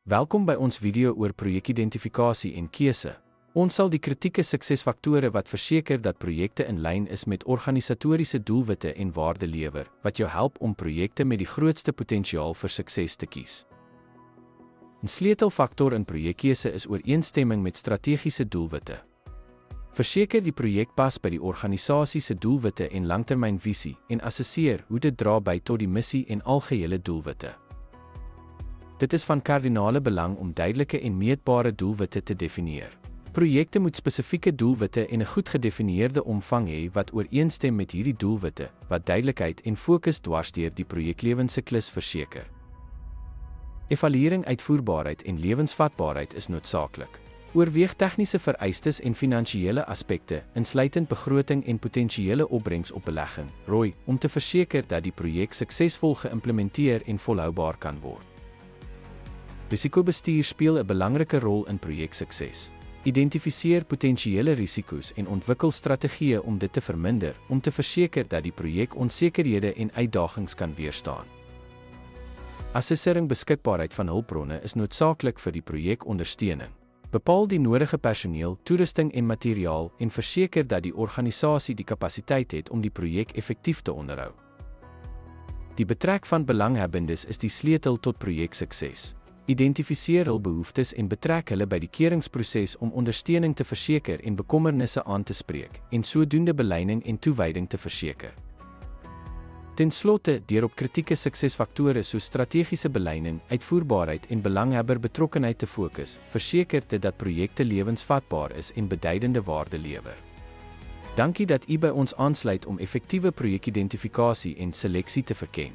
Welkom by ons video oor projekidentifikasie en keuse. Ons sal die kritieke suksesfaktore wat verseker dat projekte in lyn is met organisatoriese doelwitte en waarde lewer, wat jou help om projekte met die grootste potensiaal vir sukses te kies. 'n Sleutelfaktor in projekkeuse is ooreenstemming met strategiese doelwitte. Verseker die projek pas by die organisasie se doelwitte en langtermynvisie en assesseer hoe dit dra by tot die missie en algehele doelwitte. Dit is van kardinale belang om duidelike en meetbare doelwitte te definieer. Projekte moet spesifieke doelwitte en 'n goed gedefinieerde omvang hê wat ooreenstem met hierdie doelwitte, wat duidelikheid en fokus dwarsdeur die projeklewensiklus verseker. Evaluering, uitvoerbaarheid en lewensvatbaarheid is noodsaaklik. Oorweeg tegniese vereistes en finansiële aspekte, insluitend begroting en potensiële opbrengs op belegging, ROI, om te verseker dat die projek suksesvol geïmplementeer en volhoubaar kan word. Risikobestuur speel 'n belangrike rol in projeksukses. Identifiseer potensiële risiko's en ontwikkel strategieë om dit te verminder, om te verseker dat die projek onsekerhede en uitdagings kan weerstaan. Assessering, beskikbaarheid van hulpbronne is noodsaaklik vir die projekondersteuning. Bepaal die nodige personeel, toerusting en materiaal en verseker dat die organisasie die kapasiteit het om die projek effektief te onderhou. Die betrek van belanghebbendes is die sleutel tot projeksukses. Identifiseer hul behoeftes en betrek hulle by die keuringsproses om ondersteuning te verseker en bekommernisse aan te spreek, en sodoende beleining en toewyding te verseker. Ten slotte, deur op kritieke suksesfaktore soos strategiese beleining, uitvoerbaarheid en belanghebber betrokkenheid te fokus, verseker dit dat projekte lewensvatbaar is en beduidende waarde lewer. Dankie dat u by ons aansluit om effektiewe projekidentifikasie en seleksie te verken.